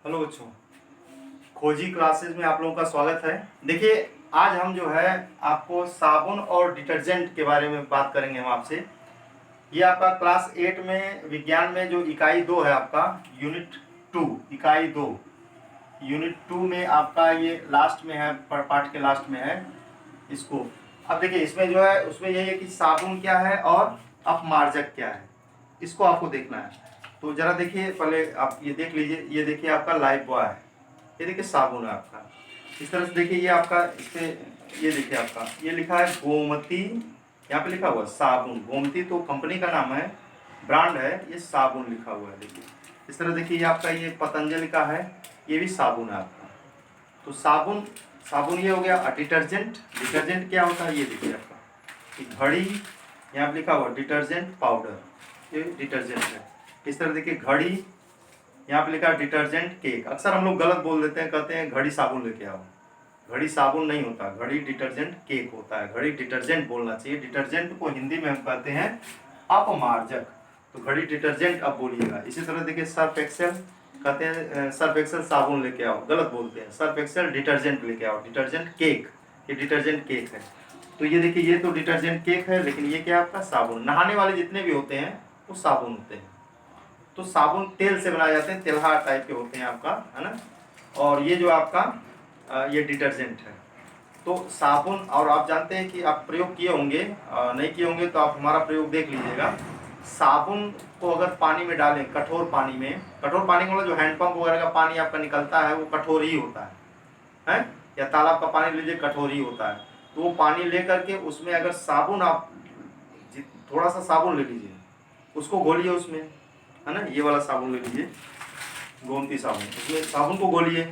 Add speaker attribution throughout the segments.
Speaker 1: Hello बच्चों, खोजी classes में आप लोगों का स्वागत है। देखिए, आज हम जो है आपको साबुन और डिटर्जेंट के बारे में बात करेंगे हम आपसे। ये आपका क्लास 8 में विज्ञान में जो इकाई 2 है आपका यूनिट 2, इकाई 2 यूनिट 2 में आपका ये लास्ट में है, पार्ट के लास्ट में है इसको। अब देखिए, इसमें जो है उसमें यही है कि साबुन क्या है और अपमार्जक क्या है, इसको आपको देखना है। तो जरा देखिए, पहले आप ये देख लीजिए। ये देखिए आपका लाइफ बॉय है, ये देखिए साबुन है आपका। इस तरह से देखिए, ये आपका इस पे ये देखिए आपका ये लिखा है गोमती, यहाँ पे लिखा हुआ है साबुन। गोमती तो कंपनी का नाम है, ब्रांड है, ये साबुन लिखा हुआ है। देखिए इस तरह देखिए, ये आपका ये पतंजलि का है, ये भी साबुन है आपका। तो साबुन साबुन ये हो गया। डिटर्जेंट, डिटर्जेंट क्या होता है ये देखिए आपका घड़ी, यहाँ पे लिखा हुआ डिटर्जेंट पाउडर, ये डिटर्जेंट है। इस तरह देखिए घड़ी, यहाँ पे लिखा है डिटर्जेंट केक। अक्सर हम लोग गलत बोल देते हैं, कहते हैं घड़ी साबुन लेके आओ। घड़ी साबुन नहीं होता, घड़ी डिटर्जेंट केक होता है। घड़ी डिटर्जेंट बोलना चाहिए। डिटर्जेंट को हिंदी में हम कहते हैं अपमार्जक। तो घड़ी डिटर्जेंट अब बोलिएगा। इसी तरह देखिए सर्फ एक्सेल, कहते हैं सर्फ एक्सेल साबुन लेके आओ, गलत बोलते हैं। सर्फ एक्सेल डिटर्जेंट लेके आओ, डिटर्जेंट केक, ये डिटर्जेंट केक है। तो ये देखिए, ये तो डिटर्जेंट केक है, लेकिन ये क्या आपका साबुन। नहाने वाले जितने भी होते हैं वो साबुन होते हैं। तो साबुन तेल से बनाए जाते हैं, तेलहार टाइप के होते हैं आपका, है ना। और ये जो आपका ये डिटर्जेंट है। तो साबुन, और आप जानते हैं कि आप प्रयोग किए होंगे, नहीं किए होंगे तो आप हमारा प्रयोग देख लीजिएगा। साबुन को अगर पानी में डालें, कठोर पानी में, कठोर पानी का मतलब जो हैंडपंप वगैरह का पानी आपका निकलता है वो कठोर ही होता है, या तालाब का पानी लीजिए कठोर ही होता है। तो वो पानी ले करके उसमें अगर साबुन आप थोड़ा सा साबुन ले लीजिए, उसको घोलिए उसमें, है ना। ये वाला साबुन ले लीजिए, गोमती साबुन, उसमें साबुन को घोलिए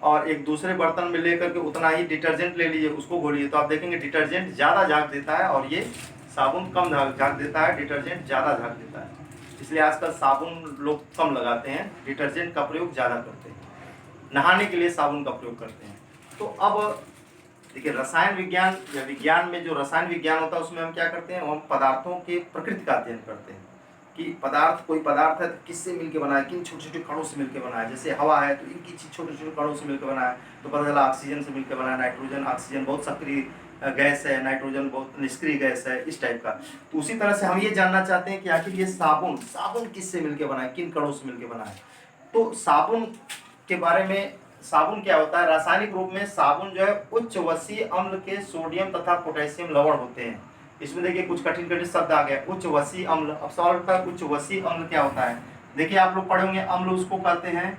Speaker 1: और एक दूसरे बर्तन में लेकर के उतना ही डिटर्जेंट ले लीजिए, उसको घोलिए। तो आप देखेंगे डिटर्जेंट ज़्यादा झाग देता है और ये साबुन कम झाग देता है, डिटर्जेंट ज़्यादा झाग देता है। इसलिए आजकल साबुन लोग कम लगाते हैं, डिटर्जेंट का प्रयोग ज़्यादा करते हैं। नहाने के लिए साबुन का प्रयोग करते हैं। तो अब देखिए, रसायन विज्ञान या विज्ञान में जो रसायन विज्ञान होता है उसमें हम क्या करते हैं, हम पदार्थों के प्रकृति का अध्ययन करते हैं कि पदार्थ, कोई पदार्थ है तो किससे मिलकर बना है, किन छोटे छोटे कणों से मिलकर बना है। जैसे हवा है तो इनकी छोटे छोटे कणों से मिलकर बना है, तो पता चला ऑक्सीजन से मिलकर बना है। नाइट्रोजन, ऑक्सीजन बहुत सक्रिय गैस है, नाइट्रोजन बहुत निष्क्रिय गैस है, इस टाइप का। तो उसी तरह से हम ये जानना चाहते हैं कि आखिर ये साबुन साबुन किससे मिलकर बना है, किन कणों से मिलकर बना है। तो साबुन के बारे में, साबुन क्या होता है रासायनिक रूप में। साबुन जो है उच्च वसीय अम्ल के सोडियम तथा पोटेशियम लवण होते हैं। इसमें देखिए कुछ कठिन कठिन शब्द आ गए, उच्च वसीय अम्ल। अब सवाल उठता है उच्च वसीय अम्ल क्या होता है। देखिए आप लोग पढ़े होंगे, अम्ल उसको कहते हैं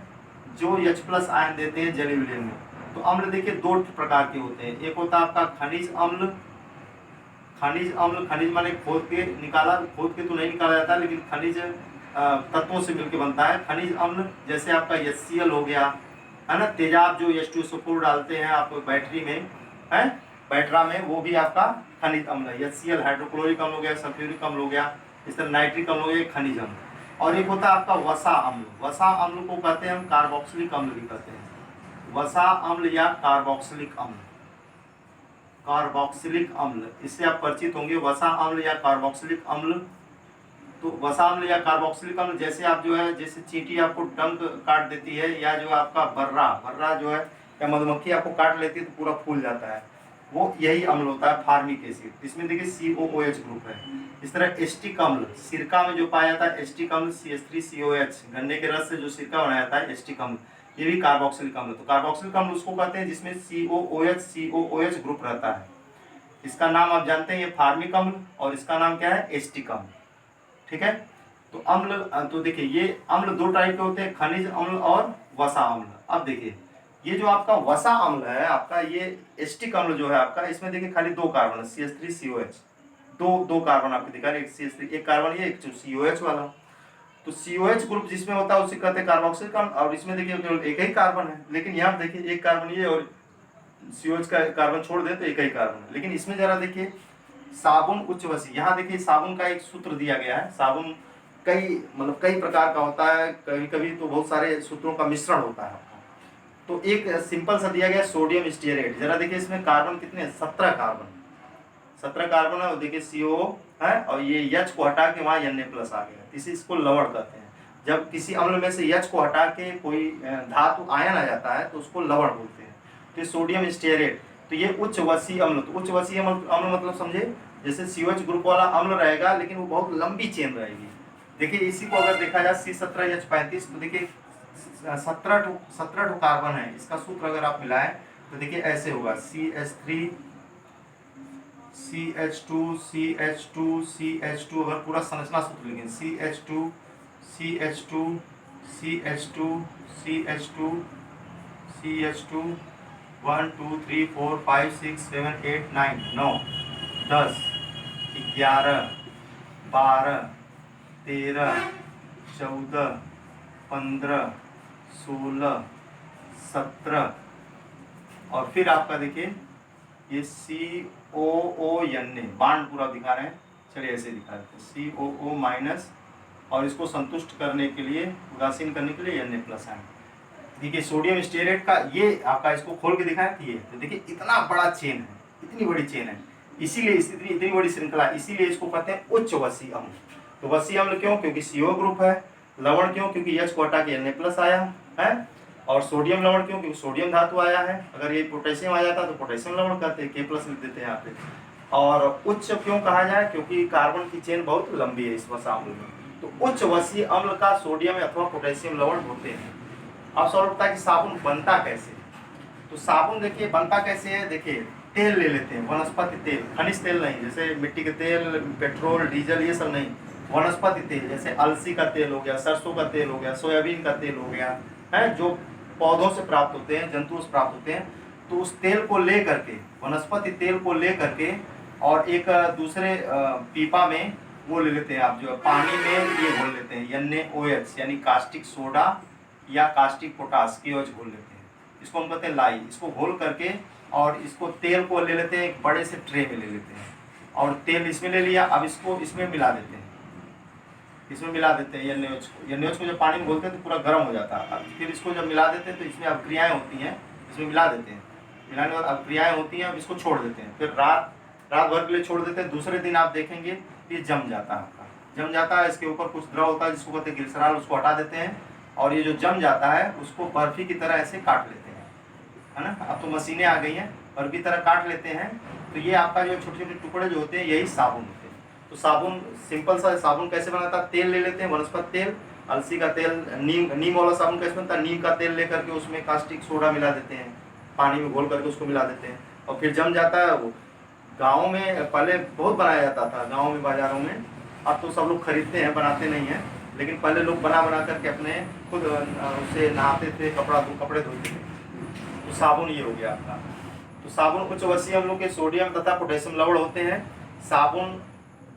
Speaker 1: जो H+ आयन देते हैं जलीय विलयन में। तो अम्ल देखिए दो प्रकार के होते हैं। एक होता है आपका खनिज अम्ल, खनिज अम्ल, खनिज माने खोद के निकाला, खोद के तो नहीं निकाला जाता लेकिन खनिज तत्वों से मिलकर बनता है खनिज अम्ल। जैसे आपका HCl हो गया, है ना। तेजाब जो H2SO4 डालते हैं आप बैटरी में, है बैटरा में, वो भी आपका खनिज अम्ल है। HCl हाइड्रोक्लोरिक अम्ल हो गया, सल्फ्यूरिक अम्ल हो गया, इस तरह नाइट्रिक अम्ल हो गया, खनिज अम्ल। और एक होता है आपका वसा अम्ल। वसा अम्ल को कहते हैं हम कार्बोक्सिलिक अम्ल भी कहते हैं। वसा अम्ल या कार्बोक्सिलिक अम्ल, कार्बोक्सिलिक अम्ल, इससे आप परिचित होंगे, वसा अम्ल या कार्बोक्सिलिक अम्ल। तो वसा अम्ल या कार्बोक्सिलिक अम्ल, जैसे आप जो है, जैसे चींटी आपको डंक काट देती है, या जो आपका बर्रा बर्रा जो है, या मधुमक्खी आपको काट लेती है तो पूरा फूल जाता है, वो यही अम्ल होता है, फार्मिक एसिड। इसमें देखिए COOH ग्रुप है। इस तरह एस्टिक अम्ल, सिरका में जो पाया जाता है एस्टिक अम्ल CH3COH, गन्ने के रस से जो सिरका बनाया जाता है एस्टिक अम्ल, ये भी कार्बोक्सिलिक अम्ल। तो कार्बोक्सिलिक अम्ल उसको कहते हैं जिसमें COOH ग्रुप रहता है। इसका नाम आप जानते हैं, ये फार्मिक अम्ल, और इसका नाम क्या है, एस्टिक अम्ल। ठीक है। तो अम्ल, तो देखिए ये अम्ल दो टाइप के होते हैं, खनिज अम्ल और वसा अम्ल। अब देखिए ये जो आपका वसा अम्ल है आपका, ये एस्टिक अम्ल जो है आपका, इसमें देखिए खाली दो कार्बन है, CH3COH, दो कार्बन आपको दिखा रहे, एक CH3, एक कार्बन ये, एक COH वाला। तो COH ग्रुप जिसमें होता है उसे कहते हैं कार्बोक्सिलिक अम्ल, और इसमें देखिए केवल एक ही कार्बन है। लेकिन यहाँ देखिए एक कार्बन ये और COH का कार्बन छोड़ दे तो एक ही कार्बन है। लेकिन इसमें जरा देखिए साबुन उच्च वसीय, यहाँ देखिए साबुन का एक सूत्र दिया गया है। साबुन कई मतलब कई प्रकार का होता है, कभी कभी तो बहुत सारे सूत्रों का मिश्रण होता है। तो एक सिंपल सा दिया गया सोडियम स्टीयरेट। जरा देखिए इसमें कार्बन कितने, 17 कार्बन, 17 कार्बन है। और देखिए CO है, और ये H को हटा के वहाँ Na+ आ गया, इसी इसको लवण कहते हैं। जब किसी अम्ल में से H को हटा के कोई धातु आयन आ जाता है तो उसको लवण बोलते हैं। तो ये सोडियम स्टीयरेट, तो ये उच्च वसीय अम्ल। तो उच्च वसीय अम्ल मतलब समझे, जैसे COH ग्रुप वाला अम्ल रहेगा लेकिन वो बहुत लंबी चेन रहेगी। देखिए इसी को अगर देखा जाए C17H35, तो देखिए 17 कार्बन है, इसका सूत्र अगर आप मिलाएं तो देखिए ऐसे होगा CH3 CH2 CH2 CH2, अगर पूरा संरचना सूत्र लिखें CH2 CH2 CH2 CH2 CH2 1 2 3 4 5 6 7 8 9 9 10 11 12 13 14 15 16 17, और फिर आपका देखिए ये COO बांड पूरा दिखा रहे हैं, चलिए ऐसे दिखा देते हैं COO माइनस, और इसको संतुष्ट करने के लिए, उदासीन करने के लिए Na+ आए। देखिए सोडियम स्टीयरेट का ये आपका, इसको खोल के दिखाया कि ये, तो देखिए इतना बड़ा चेन है, इतनी बड़ी चेन है, इसीलिए इतनी बड़ी श्रृंखला, इसीलिए इसको कहते हैं उच्च वसीय अम्ल। तो वसीय अम्ल क्यों? क्योंकि CO ग्रुप है। लवण क्यों? क्योंकि H को हटा के Na+ आया है। और सोडियम लवण क्यों? क्योंकि सोडियम धातु आया है। अगर ये पोटेशियम आ जाता तो पोटेशियम लवण कहते हैं, K+ लिख देते हैं यहाँ पे। और उच्च क्यों कहा जाए? क्योंकि कार्बन की चेन बहुत लंबी है इस वसा अम्ल में। तो उच्च वसीय अम्ल का सोडियम अथवा पोटेशियम लवण होते हैं। अब सवाल उठता है कि साबुन बनता कैसे? तो साबुन देखिए बनता कैसे है, देखिए तेल ले लेते हैं, वनस्पति तेल, खनिज तेल नहीं, जैसे मिट्टी के तेल, पेट्रोल, डीजल, ये सब नहीं, वनस्पति तेल, जैसे अलसी का तेल हो गया, सरसों का तेल हो गया, सोयाबीन का तेल हो गया, है जो पौधों से प्राप्त होते हैं, जंतुओं से प्राप्त होते हैं। तो उस तेल को ले करके, वनस्पति तेल को ले करके, और एक दूसरे पीपा में वो ले लेते हैं आप, जो पानी में ये घोल लेते हैं, NaOH यानी कास्टिक सोडा या कास्टिक पोटास की OH घोल लेते हैं, इसको हम कहते हैं लाई। इसको घोल करके और इसको तेल को ले लेते हैं, एक बड़े से ट्रे में ले लेते हैं, और तेल इसमें ले लिया, अब इसको इसमें मिला देते हैं, इसमें मिला देते हैं NaOH को। NaOH को जब पानी में घोलते हैं तो पूरा गर्म हो जाता है। फिर इसको जब मिला देते हैं तो इसमें अभिक्रियाएँ होती हैं, इसमें मिला देते हैं, मिलाने के बाद अभिक्रियाएँ होती हैं, अब इसको छोड़ देते हैं, फिर रात भर के लिए छोड़ देते हैं। दूसरे दिन आप देखेंगे ये जम जाता है, आपका जम जाता है, इसके ऊपर कुछ द्रव होता है जिसको कहते हैं ग्लिसरॉल, उसको हटा देते हैं, और ये जो जम जाता है उसको बर्फी की तरह ऐसे काट लेते हैं, है ना। अब तो मशीनें आ गई हैं, बर्फी की तरह काट लेते हैं। तो ये आपका जो छोटे छोटे टुकड़े जो होते हैं यही साबुन होते हैं। तो साबुन, सिंपल सा साबुन कैसे बनाता है? तेल ले लेते हैं, वनस्पति तेल, अलसी का तेल, नीम वाला साबुन कैसे बनता है? नीम का तेल लेकर के उसमें कास्टिक सोडा मिला देते हैं, पानी में घोल करके उसको मिला देते हैं, और फिर जम जाता है। वो गाँव में पहले बहुत बनाया जाता था, गाँव में, बाजारों में। अब तो सब लोग खरीदते हैं, बनाते नहीं हैं, लेकिन पहले लोग बना करके अपने खुद उससे नहाते थे, कपड़े धोते थे। तो साबुन ये हो गया आपका। तो साबुन उच्च वसीय अम्लों के सोडियम तथा पोटेशियम लवण होते हैं। साबुन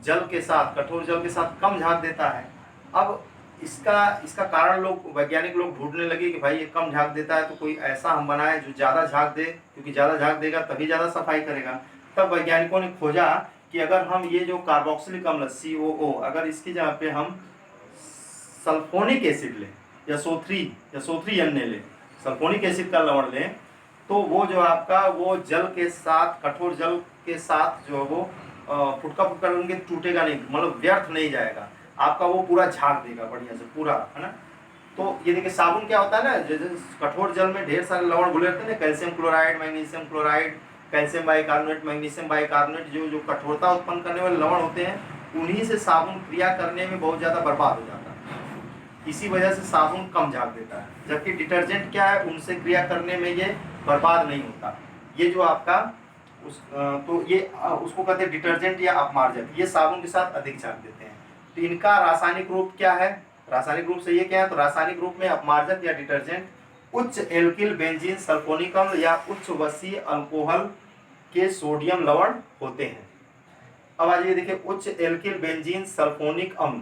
Speaker 1: जल के साथ, कठोर जल के साथ कम झाग देता है। अब इसका कारण लोग, वैज्ञानिक लोग ढूंढने लगे कि भाई ये कम झाग देता है तो कोई ऐसा हम बनाए जो ज़्यादा झाग दे, क्योंकि ज़्यादा झाग देगा तभी ज़्यादा सफाई करेगा। तब वैज्ञानिकों ने खोजा कि अगर हम ये जो कार्बोक्सिलिक अम्ल COO, अगर इसकी जगह पे हम सल्फोनिक एसिड लें या SO3 लें, सल्फोनिक एसिड का लवण लें, तो वो जो आपका वो जल के साथ, कठोर जल के साथ जो वो फुटका करके टूटेगा नहीं, मतलब व्यर्थ नहीं जाएगा आपका, वो पूरा झाग देगा बढ़िया से पूरा, है ना। तो ये देखिए साबुन क्या होता है ना, जैसे कठोर जल में ढेर सारे लवण घुले रहते हैं ना, calcium chloride, magnesium chloride, calcium bicarbonate, magnesium bicarbonate, जो कठोरता उत्पन्न करने वाले लवण होते हैं, उन्हीं से साबुन क्रिया करने में बहुत ज़्यादा बर्बाद हो जाता है। इसी वजह से साबुन कम झाग देता है, जबकि डिटर्जेंट क्या है, उनसे क्रिया करने में ये बर्बाद नहीं होता। ये जो आपका तो ये उसको कहते हैं डिटर्जेंट या अपमार्जक, ये साबुन के साथ अधिक झाग देते हैं। तो इनका रासायनिक रूप क्या है? रासायनिक रूप से ये क्या है? तो रासायनिक रूप में अपमार्जक या डिटर्जेंट उच्च एल्किल बेंजीन सल्फोनिक अम्ल या उच्च वसीय अल्कोहल के सोडियम लवण होते हैं। अब आइए देखिए उच्च एल्किल बेंजीन सल्फोनिक अम्ल,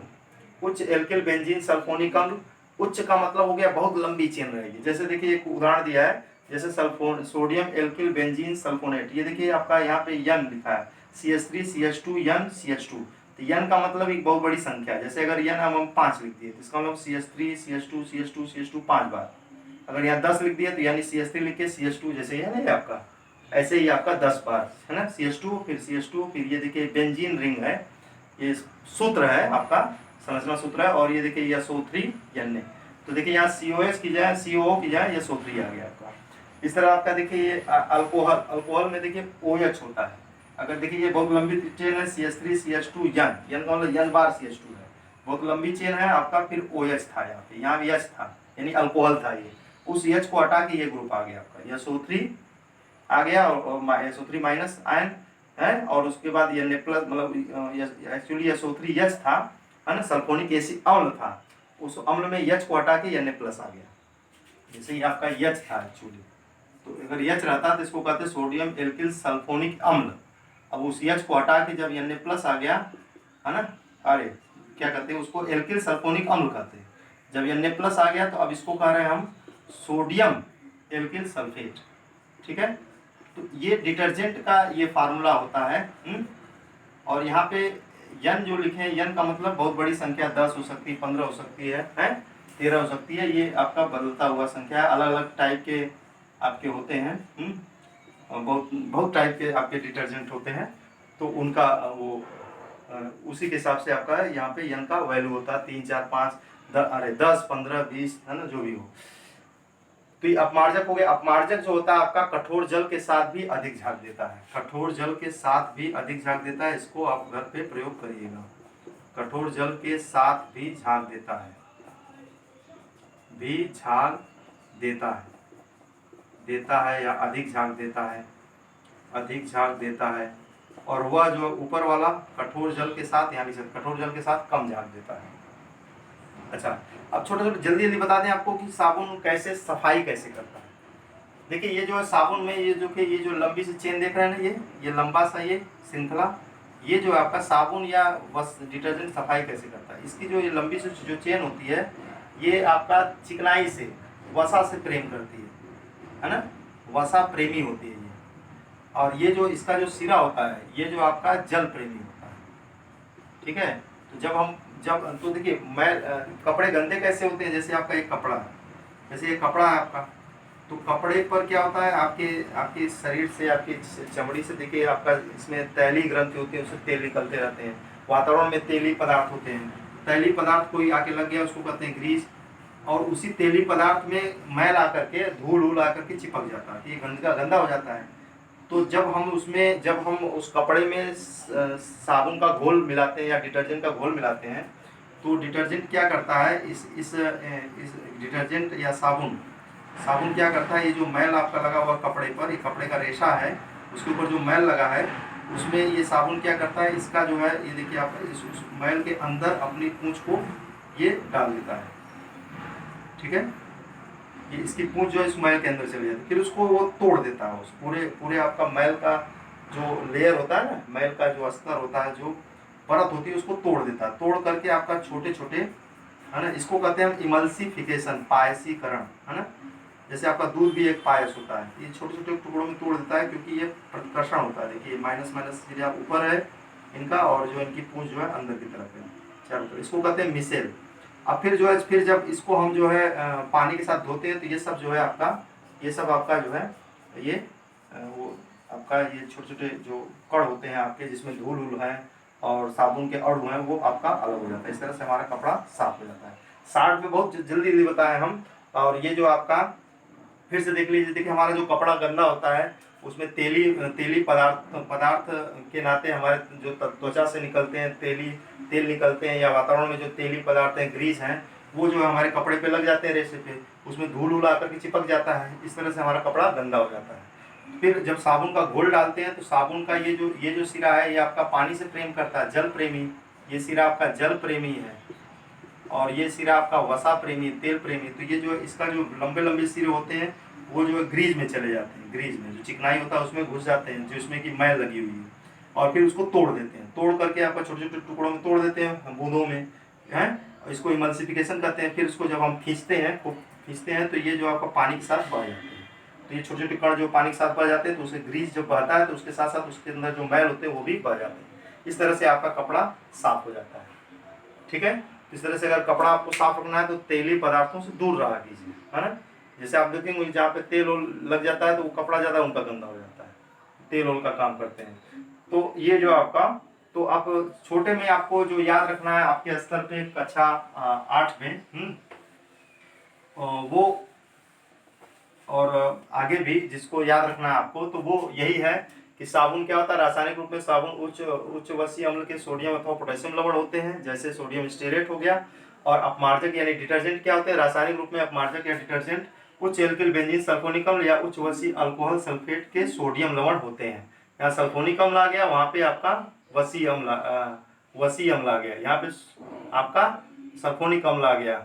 Speaker 1: उच्च एल्किल बेंजीन सल्फोनिक अम्ल, उच्च का मतलब हो गया बहुत लंबी चेन रहेगी। जैसे देखिए एक उदाहरण दिया है, जैसे सोडियम एल्किल बेंजीन सल्फोनेट, ये देखिए आपका यहाँ पे N लिखा है, CH3 CH2 N CH2। तो N का मतलब एक बहुत बड़ी संख्या है, जैसे अगर N हम 5 लिख दिए तो इसका मतलब CH3 CH2 CH2 CH2 5 बार। अगर यहाँ 10 लिख दिए तो यानी CH3 लिख के CH2, जैसे है ना आपका, ऐसे ही आपका 10 बार, है ना, CH2 फिर CH2 फिर ये देखिए बेंजीन रिंग है, ये सूत्र है आपका संरचना सूत्र है। और ये देखिए SO3 Na। तो देखिए यहाँ COH की जाए COO की जाए SO3 आ गया आपका। इस तरह आपका देखिए ये अल्कोहल में देखिए OH होता है। अगर देखिए ये बहुत लंबी चेन है CH3 CH2 N का मतलब N बार CH2 है, बहुत लंबी चेन है आपका। फिर OH था यहाँ भी H था, यानी अल्कोहल था ये। उस H को हटा के ये ग्रुप आ गया आपका SO3 आ गया, और SO3 माइनस आयन है। और उसके बाद Na प्लस, मतलब एक्चुअली SO3 H था, है ना, सल्फोनिक एसिड अम्ल था। उस अम्ल में H को हटा के Na प्लस आ गया, जैसे ही आपका H था एक्चुअली। तो अगर H रहता तो इसको कहते सोडियम एल्किल सल्फोनिक अम्ल। अब उस H को हटा के जब Na प्लस आ गया, है ना, अरे क्या कहते हैं उसको, एल्किल सल्फोनिक अम्ल कहते हैं। जब Na प्लस आ गया तो अब इसको कह रहे हैं हम सोडियम एल्किल सल्फेट। ठीक है, तो ये डिटर्जेंट का ये फार्मूला होता है। और यहाँ पे N जो लिखे हैं, N का मतलब बहुत बड़ी संख्या, 10 हो सकती है, 15 हो सकती है, 13 हो सकती है। ये आपका बदलता हुआ संख्या है, अलग अलग टाइप के आपके होते हैं। और बहुत टाइप के आपके डिटर्जेंट होते हैं, तो उनका वो उसी के हिसाब से आपका यहाँ पे N का वैल्यू होता है 3 4 5 10 15 20, है ना, जो भी हो। तो ये अपमार्जक हो गया। अपमार्जक जो होता है आपका कठोर जल के साथ भी अधिक झाग देता है, कठोर जल के साथ भी अधिक झाग देता है। इसको आप घर पे प्रयोग करिएगा। कठोर जल के साथ भी झाग देता है, भी झाग देता है या अधिक झाग देता है, अधिक झाग देता है। और वह जो ऊपर वाला कठोर जल के साथ, यानी कठोर जल के साथ कम झाग देता है। अच्छा, अब छोटे छोटे जल्दी जल्दी बता दें आपको कि साबुन कैसे सफाई कैसे करता है। देखिए ये जो है साबुन में ये जो लंबी सी चेन देख रहे हैं ना, ये लंबा सा ये श्रृंखला, ये जो आपका साबुन या डिटर्जेंट सफाई कैसे करता है। इसकी जो ये लंबी सी जो चेन होती है, ये आपका चिकनाई से, वसा से प्रेम करती है ना, वसा प्रेमी होती है ये। और ये जो इसका जो सिरा होता है, ये जो आपका जल प्रेमी होता है। ठीक है, तो जब तो देखिए कपड़े गंदे कैसे होते हैं, जैसे आपका एक कपड़ा है, जैसे ये कपड़ा है आपका, तो कपड़े पर क्या होता है, आपके शरीर से, आपकी चमड़ी से, देखिए आपका इसमें तैली ग्रंथि होती है, उससे तेल निकलते रहते हैं। वातावरण में तेली पदार्थ होते हैं, तैली पदार्थ कोई आके लग गया उसको कहते हैं ग्रीस। और उसी तेली पदार्थ में मैल आकर के, धूल आकर के चिपक जाता है, ये गंदा हो जाता है। तो जब हम उस कपड़े में साबुन का घोल मिलाते हैं या डिटर्जेंट का घोल मिलाते हैं, तो डिटर्जेंट क्या करता है, इस डिटर्जेंट या साबुन क्या करता है, ये जो मैल आपका लगा हुआ कपड़े पर, ये कपड़े का रेशा है, उसके ऊपर जो मैल लगा है, उसमें ये साबुन क्या करता है, इसका जो है, ये देखिए आप उस मैल के अंदर अपनी पूंछ को ये डाल देता है। ठीक है, ये इसकी पूंछ जो है इस मैल के अंदर चली जाती है, फिर उसको वो तोड़ देता है। उस पूरे आपका मैल का जो लेयर होता है ना, मैल का जो अस्तर होता है, जो परत होती है, उसको तोड़ देता है। तोड़ करके आपका छोटे छोटे, है ना, इसको कहते हैं हम इमल्सिफिकेशन, पायसीकरण, है ना। जैसे आपका दूध भी एक पायस होता है, ये छोटे छोटे टुकड़ों में तोड़ देता है, क्योंकि ये प्रतिकर्षण होता है। देखिए माइनस सीधा ऊपर है इनका, और जो इनकी पूंछ जो है अंदर की तरफ है, चलो इसको कहते हैं मिसेल। अब फिर जब इसको हम जो है पानी के साथ धोते हैं, तो ये सब जो है आपका, ये सब आपका जो है ये वो आपका ये छोटे छोटे जो कण होते हैं आपके, जिसमें धूल है और साबुन के अणु हैं, वो आपका अलग हो जाता है। इस तरह से हमारा कपड़ा साफ हो जाता है। शार्ट में बहुत जल्दी जल्दी बताएं हम। और ये जो आपका, फिर से देख लीजिए, देखिए हमारा जो कपड़ा गंदा होता है, उसमें तेली पदार्थ के नाते हमारे जो त्वचा से निकलते हैं तेल निकलते हैं, या वातावरण में जो तेली पदार्थ हैं, ग्रीस हैं, वो जो हमारे कपड़े पे लग जाते हैं रेशे पे, उसमें धूल आकर के चिपक जाता है। इस तरह से हमारा कपड़ा गंदा हो जाता है। फिर जब साबुन का घोल डालते हैं, तो साबुन का ये जो सिरा है, ये आपका पानी से प्रेम करता है, जल प्रेमी। ये सिरा आपका जल प्रेमी है, और ये सिरा आपका वसा प्रेमी, तेल प्रेमी। तो ये जो इसका जो लंबे सिरे होते हैं, वो जो है ग्रीज में चले जाते हैं, ग्रीज में जो चिकनाई होता है उसमें घुस जाते हैं, जिसमें कि मैल लगी हुई है। और फिर उसको तोड़ देते हैं, तोड़ करके आपका छोटे छोटे टुकड़ों में तोड़ देते हैं, बूंदों में, हैं। इसको इमल्सिफिकेशन कहते हैं। फिर इसको जब हम खींचते हैं, तो ये जो आपका पानी के साथ बह जाते हैं। तो ये छोटे छोटे कण जो पानी के साथ बह जाते हैं, तो उससे ग्रीस जब बहता है, तो उसके साथ साथ उसके अंदर जो मैल होते हैं वो भी बह जाते हैं। इस तरह से आपका कपड़ा साफ हो जाता है। ठीक है, इस तरह से अगर कपड़ा आपको साफ रखना है, तो तेली पदार्थों से दूर रहा कीजिए, है ना। जैसे आप देखेंगे जहाँ पे तेल लग जाता है, तो वो कपड़ा ज़्यादा उनका गंदा हो जाता है, तेल का काम करते हैं। तो ये जो आपका, तो आप छोटे में आपको जो याद रखना है आपके स्तर पे कक्षा 8 में वो, और आगे भी जिसको याद रखना है आपको तो वो यही है कि साबुन क्या होता है। रासायनिक रूप में साबुन उच्च वसीय अम्ल के सोडियम अथवा पोटेशियम लवण होते हैं, जैसे सोडियम स्टेरेट हो गया। और अपमार्जक यानी डिटर्जेंट क्या होते हैं। रासायनिक रूप में अपमार्जक या डिटर्जेंट उच्च एल्किल बेंजीन सल्फोनिक अम्ल या उच्च वसीय अल्कोहल सल्फेट के सोडियम लवण होते हैं। यहाँ सल्फोनिक अम्ल आ गया, वहां पे आपका वसीय अम्ल आ गया, यहाँ पे आपका सल्फोनिक अम्ल आ गया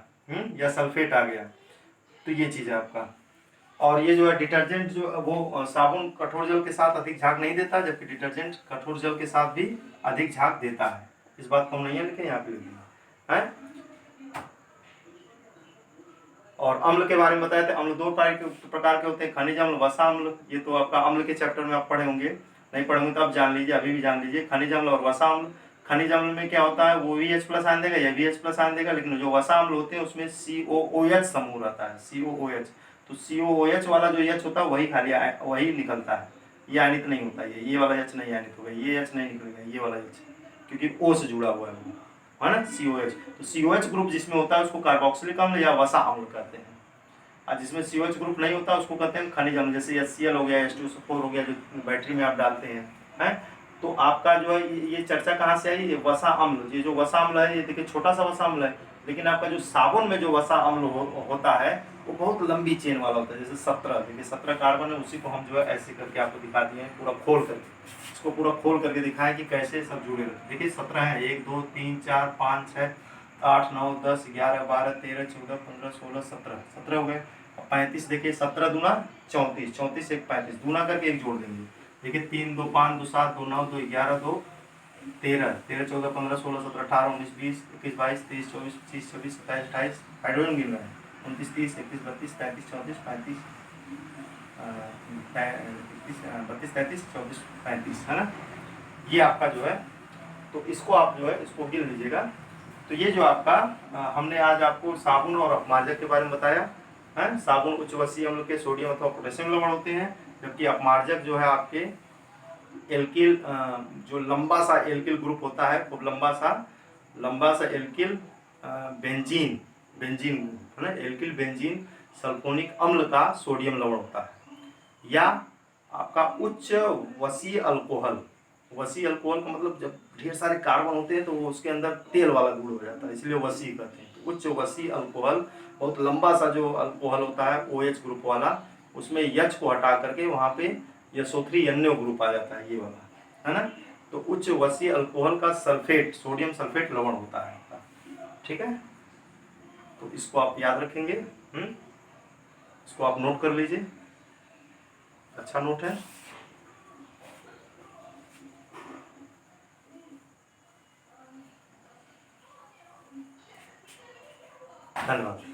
Speaker 1: या सल्फेट आ गया। तो ये चीज है आपका। और ये जो है डिटर्जेंट जो वो साबुन कठोर जल के साथ अधिक झाग नहीं देता, जबकि डिटर्जेंट कठोर जल के साथ भी अधिक झाग देता है। इस बात को हम नहीं लिखे, यहाँ पे लिखे हैं। और अम्ल के बारे में बताया था, अम्ल 2 प्रकार के होते हैं, खनिज अम्ल, वसा अम्ल। ये तो आपका अम्ल के चैप्टर में आप पढ़े होंगे, नहीं पढ़े होंगे तो आप जान लीजिए, अभी भी जान लीजिए। खनिज अम्ल और वसा अम्ल। खनिज अम्ल में क्या होता है, वो VH+ आयन देगा या VH+ आयन देगा, लेकिन जो वसा अम्ल होते हैं उसमें COOH समूह रहता है, COOH। तो COOH वाला जो H होता है वही खाली वही निकलता है, ये आयनित नहीं होता है। ये वाला H नहीं आयनित होगा, ये H नहीं निकलेगा, ये वाला H, क्योंकि O से जुड़ा हुआ है वो, है ना, COH। तो COH ग्रुप जिसमें होता है उसको कार्बोक्सिलिक अम्ल या वसा अम्ल कहते हैं, और जिसमें COH ग्रुप नहीं होता उसको कहते हैं खनिज अम्ल, जैसे HCl हो गया, H2SO4 हो गया, जो बैटरी में आप डालते हैं। तो आपका जो है ये चर्चा कहाँ से आई, ये वसा अम्ल। ये जो वसा अम्ल है, ये देखिए छोटा सा वसा अम्ल है, लेकिन आपका जो साबुन में जो वसा अम्ल होता है वो बहुत लंबी चेन वाला होता है। जैसे 17, देखिए 17 कार्बन है, उसी को हम जो है ऐसे करके आपको दिखा दिए हैं, पूरा खोल करके, इसको पूरा खोल करके दिखाएं कि कैसे सब जुड़े रहते हैं। देखिए 17 है, 1 2 3 4 5 6 8 9 10 11 12 13 14 15 16 17, 17 हो गए। 35 देखिए, 17 दूना 34, 34 1 35, दूना करके एक जोड़ देंगे। देखिए 3 2 5 2 7 2 9 2 11 2 13, 13 14 15 16 17 18 19 20 21 22 23 24 25 26 27 28, हाइड्रोजन गिन रहे हैं, 29 30 31 32 33 34 35 32 33 34 35, है ना। ये आपका जो है, तो इसको आप जो है इसको गिन लीजिएगा। तो ये जो आपका हमने आज आपको साबुन और अपमार्जक के बारे में बताया है। साबुन उच्च वसीय अम्ल के सोडियम अथवा पोटेशियम लवण होते हैं, जबकि अपमार्जक जो है आपके एल्किल, जो लंबा सा एल्किल ग्रुप होता है, खूब लंबा सा एल्किल बेंजीन है ना, एल्किल बेंजीन सल्फोनिक अम्ल का सोडियम लवण होता है। या आपका उच्च वसीय अल्कोहल, वसीय अल्कोहल का मतलब जब ढेर सारे कार्बन होते हैं तो वो उसके अंदर तेल वाला गुण हो जाता है, इसलिए वसीय कहते हैं। उच्च वसीय अल्कोहल, बहुत लंबा सा जो अल्कोहल होता है OH ग्रुप वाला, उसमें H को हटा करके वहाँ पे SO3 ग्रुप आ जाता है, ये वाला, है ना। तो उच्च वसीय अल्कोहल का सल्फेट, सोडियम सल्फेट लवण होता है आपका, ठीक है। तो इसको आप याद रखेंगे, इसको आप नोट कर लीजिए, अच्छा नोट है। धन्यवाद।